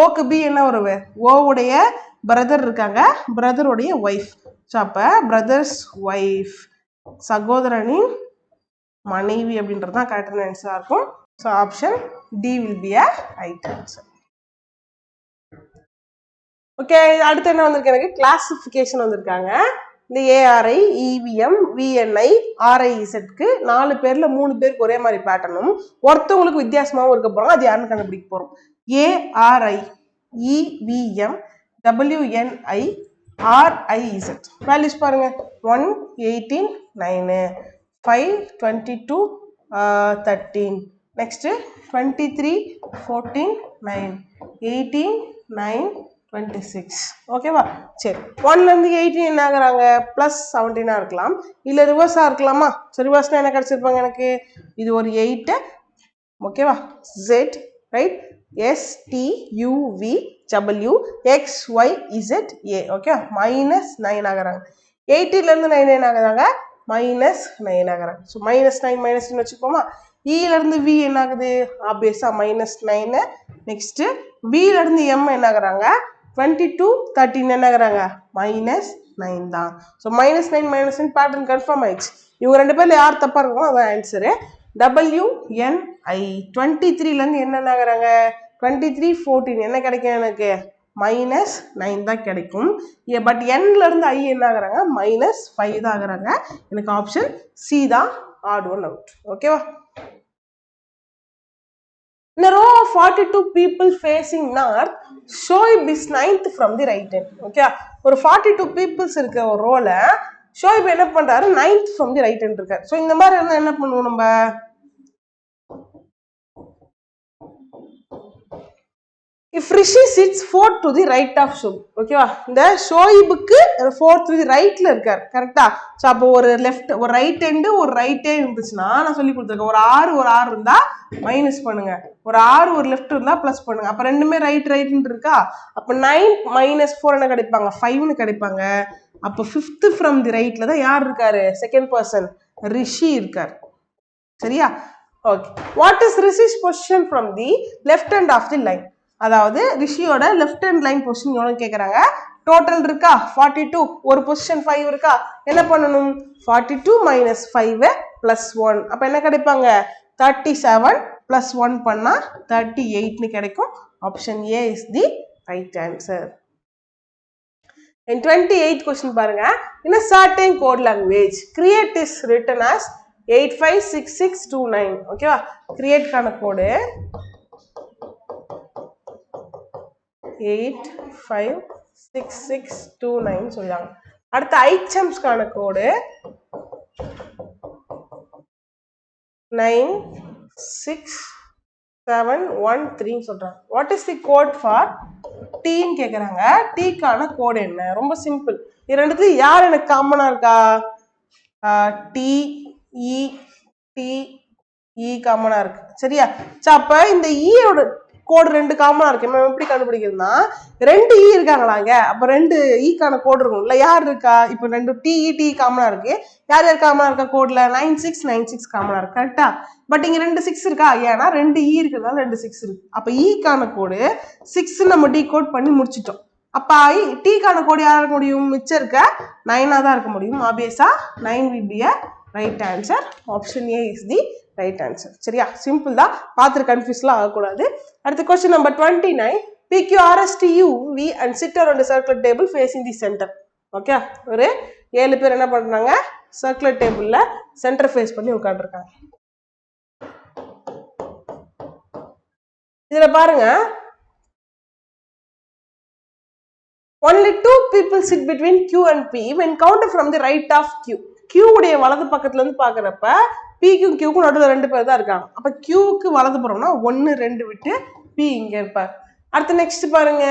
ஓக்கு B என்ன வரும்? O உடைய பிரதர் இருக்காங்க, பிரதருடைய ஒய்ஃப். ஸோ அப்போ பிரதர்ஸ் ஒய்ஃப், சகோதரனின் மனைவி அப்படின்றது தான் கரெக்டான ஆன்சராக இருக்கும். So option D will be a right answer. Okay, அடுத்து என்ன வந்திருக்கு, எனக்கு கிளாசிஃபிகேஷன் வந்திருக்காங்க. இந்த ஏஆர்ஐ, இவிஎம், விஎன்ஐ, ஆர்ஐஇசட்க்கு 4 பேர்ல 3 பேருக்கு ஒரே மாதிரி பேட்டர்னும் ஒருத்தவங்களுக்கு வித்தியாசமாகவும் இருக்க போறோம். அது யாருன்னு கண்டுபிடிக்க போறோம். ஏஆர்ஐ, இவிஎம், டபிள்யூஎன்ஐ, ஆர்ஐஇசட் வேல்யூஸ் பாருங்க. 1, 18, 9, 5, 22, 13, நெக்ஸ்ட் 23, 14, 9, 18, 9, 26. ஓகேவா? சரி, 1லேருந்து 18 என்ன ஆகுறாங்க, +17 இருக்கலாம், இல்லை ரிவர்ஸாக இருக்கலாமா? ஸோ ரிவர்ஸ்னா என்ன கிடைச்சிருப்பாங்க எனக்கு, இது ஒரு 8, ஓகேவா? Z, ரைட், STUVWXYZA, ஓகே, -9 ஆகுறாங்க. 18லேருந்து 9 என்ன ஆகுறாங்க, -9 ஆகுறாங்க. ஸோ -9 -9 வச்சுக்கோமா. இலேருந்து V என்ன ஆகுது, ஆப்வியஸாக -9. நெக்ஸ்ட் விலேருந்து M என்ன ஆகுறாங்க, 22, 13 என்ன ஆகுறாங்க, -9 தான். ஸோ -9 -9 பேட்டர்ன் கன்ஃபார்ம் ஆயிடுச்சு. இவங்க 2 பேர்ல யார் தப்பா இருக்கும், அதான் ஆன்சரு. WNI 23லேருந்து என்ன ஆகுறாங்க, 23, 14 என்ன கிடைக்கும் எனக்கு, -9 தான் கிடைக்கும். பட் Nலேருந்து I என்ன ஆகுறாங்க, -5 தான் ஆகுறாங்க. எனக்கு ஆப்ஷன் சி தான் ஆட் ஒன் அவுட். ஓகேவா? In a row of 42 people facing north, Shoaib is 9th from the right hand. Okay, ஒரு 42 peoples இருக்க ஒரு ரோல ஷோயிப் என்ன பண்றாரு, 9th from the right hand இருக்காரு. ஸோ இந்த மாதிரி இருந்தா என்ன பண்ணுவோம் நம்ம, if Rishi sits 4th to the right of Shoaib, ஓகேவா, இந்த ஷோயிபுக்கு 4th to the rightல இருக்காரு, கரெக்டா? ஸோ அப்போ ஒரு லெஃப்ட், ஒரு ரைட் ஹேண்டு, ஒரு ரைட்டே இருந்துச்சுன்னா நான் சொல்லி கொடுத்துருக்கேன், ஒரு 6 இருந்தா மைனஸ் பண்ணுங்க, ஒரு 6 ஒரு லெஃப்ட் இருந்தா பிளஸ் பண்ணுங்க. அப்ப ரெண்டுமே ரைட்னு இருக்கா, அப்ப 9 - 4 என்ன கிடைப்பாங்க, 5ன்னு கிடைப்பாங்க. அப்ப 5th ஃப்ரம் தி ரைட்ல தான் யார் இருக்காரு, செகண்ட் பர்சன் ரிஷி இருக்காரு. சரியா? Okay, what is Rishi's position from the left hand of the line? அதாவது ரிஷியோட லெஃப்ட் ஹேண்ட் லைன் பொசிஷன் எவ்வளவு கேக்குறாங்க. டோட்டல் இருக்கா 42, ஒரு பொசிஷன் 5 இருக்கா, என்ன பண்ணணும், 42 - 5 + 1, அப்ப என்ன கிடைப்பாங்க, 37 + 1 பண்ணா 38ன்னு கிடைக்கும். Option A is the right answer. In 28th question பாருங்க, in a certain code language create is written as 856629. ஓகேவா? create கான கோடு 856629 சொல்றாங்க. அடுத்து ichums கான கோடு 96713 சொல்றாங்க. What is the code for டீன்னு கேக்குறாங்க. டீக்கான கோடு என்ன? ரொம்ப சிம்பிள். இது ரெண்டுத்துல யார் எனக்கு காமனா இருக்கா? டி இ டி இ காமனா இருக்கு. சரியா? அப்ப இந்த ஈயோட கோடு 2 காமனா இருக்கு. நம்ம எப்படி கண்டுபிடிக்கிறதுனா 2 ஈ இருக்காங்களாங்க, அப்ப 2 ஈக்கான கோடு இருக்கும்ல, யார் இருக்கா? இப்ப 2 டி இ டி காமனா இருக்கு. யார் யார் காமனா இருக்கா கோட்ல? 9696 காமனா இருக்கு. கரெக்டா? பட் இங்க 2 6 இருக்கா, ஏன்னா 2 ஈ இருக்கிறதுனால 2 6 இருக்கு. அப்ப ஈக்கான கோடு 6 நம்ம டீகோட் பண்ணி முடிச்சிட்டோம். அப்ப டீக்கான கோடு யாரா இருக்க முடியும்? மிச்சம் இருக்க 9 தான் இருக்க முடியும். ஆப்வியஸா 9 will be a right answer. Option A is the right answer. சரியா? சிம்பிள் தான், பார்த்து கன்ஃபியூஸ்லாம் ஆகக்கூடாது. அடுத்த question number 29. PQRSTUV and sit around a circular table facing the center. Okay, ஒரு 7 பேர் என்ன பண்றாங்க, சர்க்குலர் டேபிள்ல சென்டர் ஃபேஸ் பண்ணி உட்கார்ந்துருக்காங்க. இதுல பாருங்க, only 2 people sit between Q and P when counted from the right of Q. Q உடைய வலது பக்கத்துல இருந்து பாக்குறப்ப P க்கும் Q க்கும் நடுவுல 2 பேர் தான் இருக்காங்க. அப்ப Q க்கு வலது புறம்னா 1 2 விட்டு P இங்க இருப்பார். அடுத்து நெக்ஸ்ட் பாருங்க,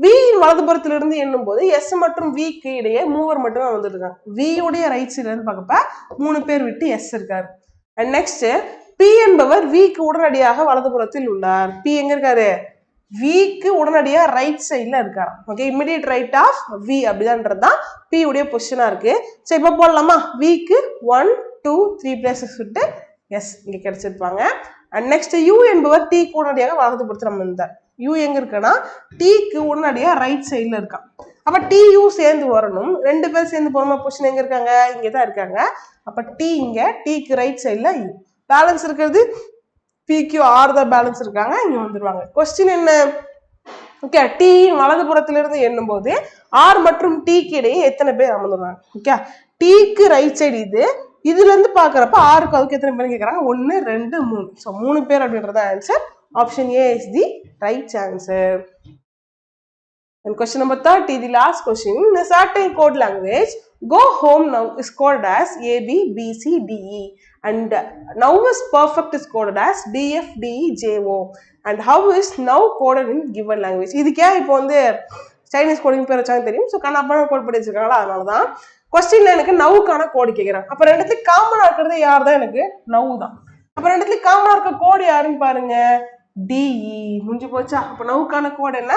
V வலது புறத்துல இருந்து எண்ணும் போது S மற்றும் V க்கு இடையே மூவர் மட்டும் தான் வந்துருக்காங்க. V உடைய ரைட் சைடுல இருந்து பார்க்கப்ப 3 பேர் விட்டு S இருக்காரு. அண்ட் நெக்ஸ்ட் P என்பவர் V க்கு உடனடியாக வலது புறத்தில் உள்ளார். P எங்க இருக்காரு? V க்கு உடனடியா ரைட் சைடுல இருக்காரு. Okay, immediate right of V அப்படிதான்றதுதான் P உடைய பொசிஷனா இருக்கு. சோ இப்ப போடலாமா? V க்கு 1 2 3 பிளேசஸ் விட்டு S இங்க கிடைச்சிருப்பாங்க. அண்ட் நெக்ஸ்ட் U என்பவர் T க்கு உடனடியாக வலது புறத்துல இருந்தார். U எங்க இருக்குன்னா T க்கு உடனடியா ரைட் சைடுல இருக்கான். அப்ப டியும் சேர்ந்து வரணும். 2 பேர் சேர்ந்து போறோமா, பொசிஷன் எங்க இருக்காங்க, இங்கதான் இருக்காங்க. அப்ப டி இங்க, டிக்கு ரைட் சைட்ல பேலன்ஸ் இருக்கிறது பிக்யூ ஆர் தான் பேலன்ஸ் இருக்காங்க, இங்க வந்துருவாங்க. கொஸ்டின் என்ன, ஓகே, டி வலது புறத்திலிருந்து எண்ணும் போது ஆர் மற்றும் டிக்கு இடையே எத்தனை பேர் அமர்ந்துருவாங்க. ஓகே, டிக்கு ரைட் சைடு இதுல இருந்து பாக்குறப்ப ஆருக்கு அதுக்கு எத்தனை பேர் கேட்கறாங்க, 1 2 3. ஸோ 3 பேர் அப்படின்றத answer. Option A is the right answer. And question number 30, the last question. In a certain code language, go home now is coded as A, B, B, C, D, E. And now is perfect is coded as D, F, D, E, J, O. And how is now coded in given language? இதுக்கே இப்போ Chinese coding பேர் வச்சாங்க தெரியும். So கண்ணாப்பான code பண்ணி வச்சிருக்காங்களா, அதனால தான் கொஸ்டின்ல எனக்கு நவுக்கான கோடு கேட்குறாங்க. அப்போ ரெண்டுத்துக்கு காமனா இருக்கிறது யார் தான், எனக்கு நவு தான். அப்போ ரெண்டுத்துக்கு காமனா இருக்க கோடு யாருன்னு பாருங்க, டிஇ. முடிஞ்சு போச்சா. அப்போ நவுக்கான கோடு என்ன,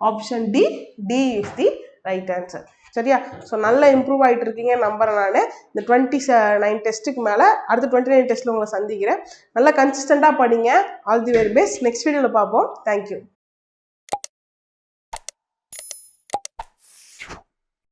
option D. D is the right answer. சரியா. ஸோ நல்லா இம்ப்ரூவ் ஆகிட்டு இருக்கீங்க நம்புறேன் நான். இந்த 29 டெஸ்ட்டுக்கு மேலே அடுத்த 29 டெஸ்ட்டில் உங்களை சந்திக்கிறேன். நல்லா கன்சிஸ்டண்டாக படிங்க. All the very best. Next வீடியோவில் பார்ப்போம். தேங்க்யூ.